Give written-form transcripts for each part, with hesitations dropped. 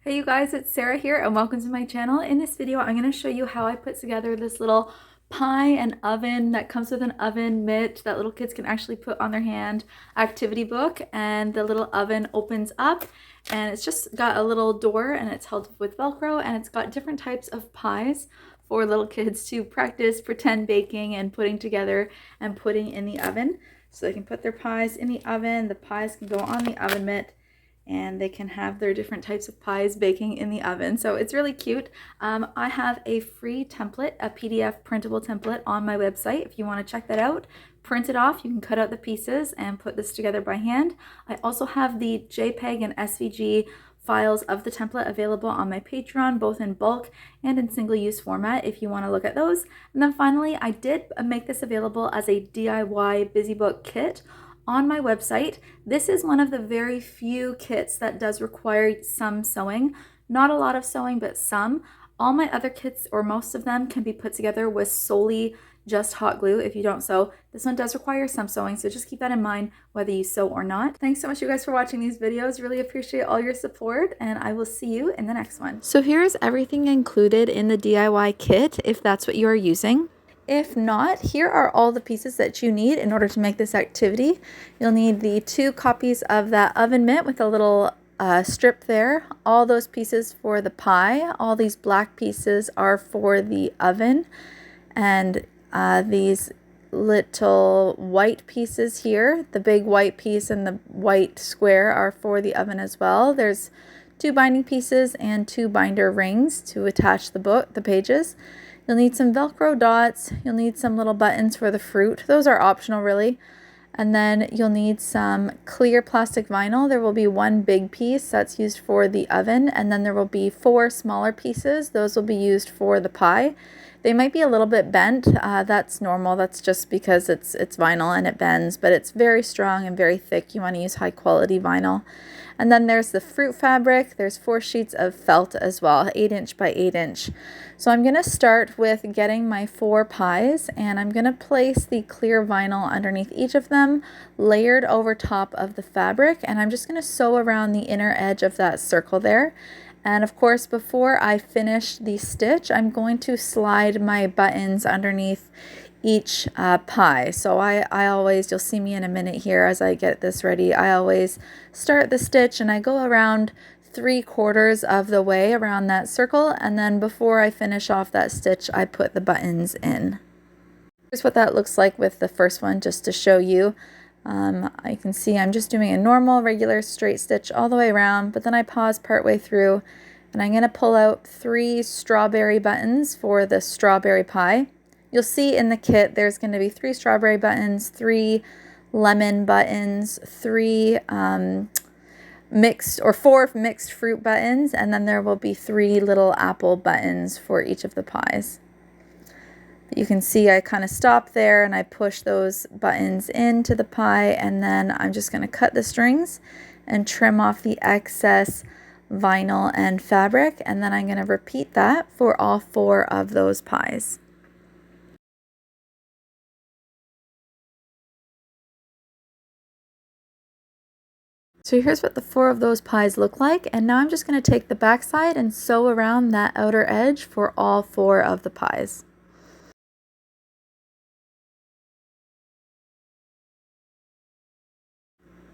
Hey you guys, it's Sarah here and welcome to my channel. In this video, I'm going to show you how I put together this little pie and oven that comes with an oven mitt that little kids can actually put on their hand activity book, and the little oven opens up and it's just got a little door and it's held with Velcro, and it's got different types of pies for little kids to practice pretend baking and putting together and putting in the oven. So they can put their pies in the oven, the pies can go on the oven mitt, and they can have their different types of pies baking in the oven. So it's really cute. I have a free template, a PDF printable template on my website. If you want to check that out, print it off. You can cut out the pieces and put this together by hand. I also have the JPEG and SVG files of the template available on my Patreon, both in bulk and in single-use format if you want to look at those. And then finally, I did make this available as a DIY busy book kit on my website. This is one of the very few kits that does require some sewing. Not a lot of sewing, but some. All my other kits, or most of them, can be put together with solely just hot glue if you don't sew. This one does require some sewing, so just keep that in mind whether you sew or not. Thanks so much, you guys, for watching these videos. Really appreciate all your support, and I will see you in the next one. So here's everything included in the DIY kit if that's what you are using. If not, here are all the pieces that you need in order to make this activity. You'll need the 2 copies of that oven mitt with a little strip there. All those pieces for the pie. All these black pieces are for the oven. And these little white pieces here, the big white piece and the white square, are for the oven as well. There's 2 binding pieces and 2 binder rings to attach the pages. You'll need some Velcro dots. You'll need some little buttons for the fruit. Those are optional, really. And then you'll need some clear plastic vinyl. There will be 1 big piece that's used for the oven, and then there will be 4 smaller pieces. Those will be used for the pie. They might be a little bit bent. That's normal. That's just because it's vinyl and it bends, but it's very strong and very thick. You want to use high quality vinyl. And then there's the fruit fabric. There's 4 sheets of felt as well, 8" by 8". So I'm going to start with getting my 4 pies, and I'm going to place the clear vinyl underneath each of them, layered over top of the fabric, and I'm just going to sew around the inner edge of that circle there. And of course, before I finish the stitch, I'm going to slide my buttons underneath each pie. So I always, you'll see me in a minute here as I get this ready, I always start the stitch and I go around 3/4 of the way around that circle, and then before I finish off that stitch, I put the buttons in. Here's what that looks like with the first one, just to show you. I can see I'm just doing a normal regular straight stitch all the way around, but then I pause partway through and I'm going to pull out 3 strawberry buttons for the strawberry pie. You'll see in the kit there's going to be 3 strawberry buttons, 3 lemon buttons, 3 4 mixed fruit buttons, and then there will be 3 little apple buttons for each of the pies. You can see I kind of stop there and I push those buttons into the pie, and then I'm just going to cut the strings and trim off the excess vinyl and fabric, and then I'm going to repeat that for all 4 of those pies. So here's what the 4 of those pies look like, and now I'm just going to take the back side and sew around that outer edge for all 4 of the pies.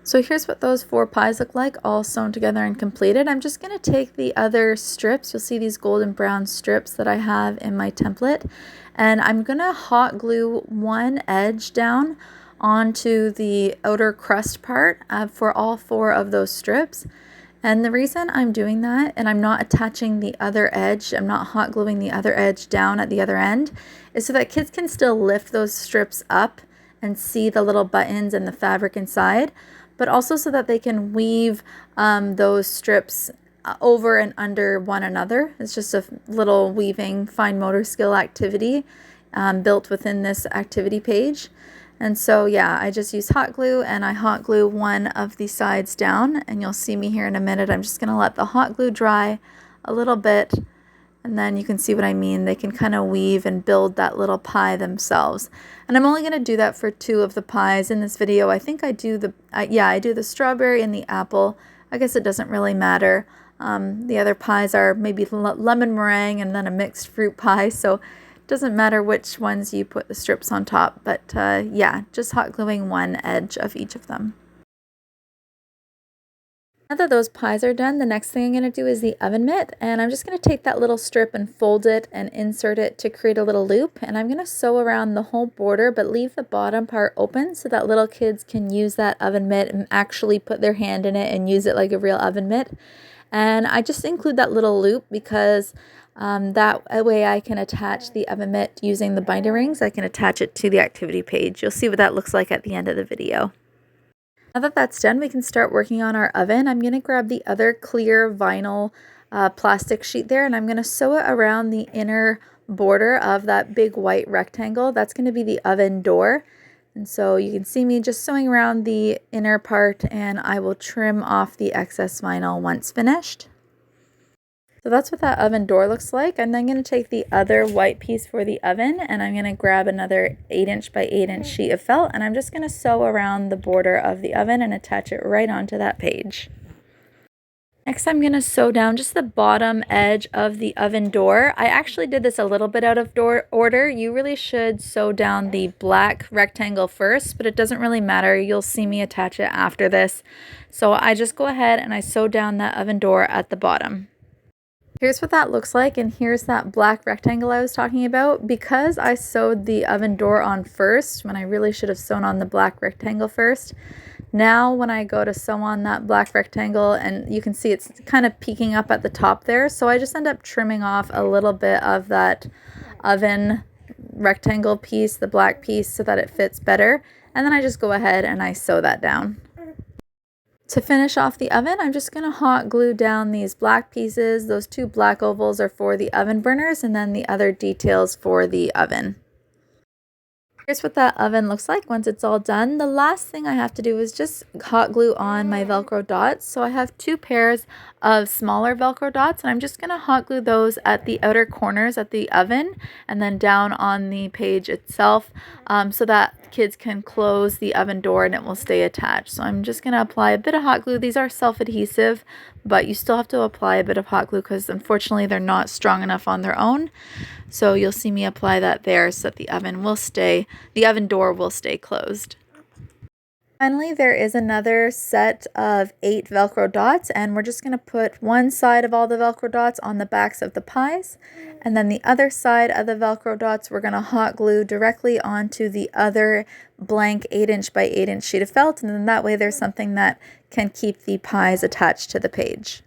So here's what those 4 pies look like, all sewn together and completed. I'm just going to take the other strips. You'll see these golden brown strips that I have in my template, and I'm going to hot glue 1 edge down onto the outer crust part for all 4 of those strips. And the reason I'm doing that, and I'm not attaching the other edge, I'm not hot gluing the other edge down at the other end, is so that kids can still lift those strips up and see the little buttons and the fabric inside, but also so that they can weave those strips over and under one another. It's just a little weaving fine motor skill activity built within this activity page. And so yeah, I just use hot glue, and I hot glue 1 of the sides down, and you'll see me here in a minute. I'm just going to let the hot glue dry a little bit, and then you can see what I mean. They can kind of weave and build that little pie themselves. And I'm only going to do that for 2 of the pies in this video. I think I do the, I do the strawberry and the apple. I guess it doesn't really matter. The other pies are maybe lemon meringue and then a mixed fruit pie, so it doesn't matter which ones you put the strips on top, but yeah, just hot gluing one edge of each of them. Now that those pies are done, the next thing I'm going to do is the oven mitt, and I'm just going to take that little strip and fold it and insert it to create a little loop, and I'm going to sew around the whole border but leave the bottom part open so that little kids can use that oven mitt and actually put their hand in it and use it like a real oven mitt. And I just include that little loop because that way I can attach the oven mitt using the binder rings. I can attach it to the activity page. You'll see what that looks like at the end of the video. Now that that's done, we can start working on our oven. I'm going to grab the other clear vinyl plastic sheet there, and I'm going to sew it around the inner border of that big white rectangle. That's going to be the oven door. And so you can see me just sewing around the inner part, and I will trim off the excess vinyl once finished. So that's what that oven door looks like. I'm then going to take the other white piece for the oven, and I'm going to grab another 8" by 8" sheet of felt, and I'm just going to sew around the border of the oven and attach it right onto that page. Next, I'm going to sew down just the bottom edge of the oven door. I actually did this a little bit out of order. You really should sew down the black rectangle first, but it doesn't really matter. You'll see me attach it after this. So I just go ahead and I sew down that oven door at the bottom. Here's what that looks like, and here's that black rectangle I was talking about. Because I sewed the oven door on first, when I really should have sewn on the black rectangle first, now when I go to sew on that black rectangle, and you can see it's kind of peeking up at the top there, so I just end up trimming off a little bit of that oven rectangle piece, the black piece, so that it fits better, and then I just go ahead and I sew that down. To finish off the oven, I'm just going to hot glue down these black pieces. Those two black ovals are for the oven burners, and then the other details for the oven. Here's what that oven looks like once it's all done. The last thing I have to do is just hot glue on my Velcro dots. So I have two pairs of smaller Velcro dots, and I'm just going to hot glue those at the outer corners at the oven and then down on the page itself so that kids can close the oven door and it will stay attached. So I'm just going to apply a bit of hot glue. These are self-adhesive, but you still have to apply a bit of hot glue because unfortunately they're not strong enough on their own. So you'll see me apply that there so that the oven door will stay closed. Finally, there is another set of 8 Velcro dots, and we're just going to put one side of all the Velcro dots on the backs of the pies, and then the other side of the Velcro dots we're going to hot glue directly onto the other blank 8" by 8" sheet of felt, and then that way there's something that can keep the pies attached to the page.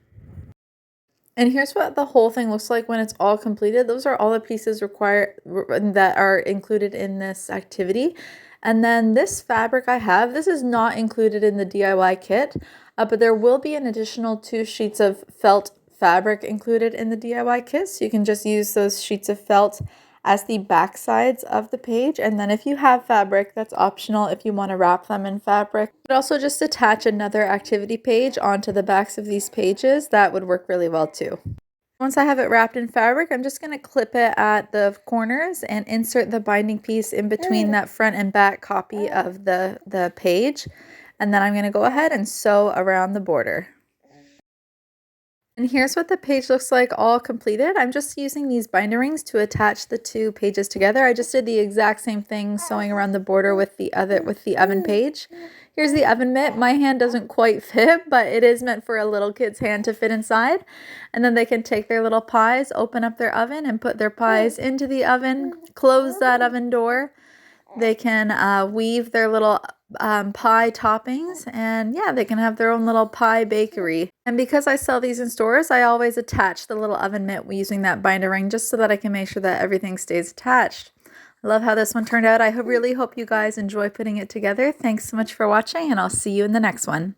And here's what the whole thing looks like when it's all completed. Those are all the pieces required that are included in this activity. And then this fabric I have, this is not included in the DIY kit, but there will be an additional 2 sheets of felt fabric included in the DIY kit. So you can just use those sheets of felt as the back sides of the page, and then if you have fabric, that's optional if you want to wrap them in fabric. But also just attach another activity page onto the backs of these pages. That would work really well too. Once I have it wrapped in fabric, I'm just going to clip it at the corners and insert the binding piece in between that front and back copy of the page, and then I'm going to go ahead and sew around the border. And here's what the page looks like all completed. I'm just using these binder rings to attach the 2 pages together. I just did the exact same thing sewing around the border with the oven page. Here's the oven mitt. My hand doesn't quite fit, but it is meant for a little kid's hand to fit inside. And then they can take their little pies, open up their oven, and put their pies into the oven, close that oven door. They can weave their little pie toppings, and yeah, they can have their own little pie bakery. And because I sell these in stores, I always attach the little oven mitt using that binder ring just so that I can make sure that everything stays attached. I love how this one turned out. I really hope you guys enjoy putting it together. Thanks so much for watching, and I'll see you in the next one.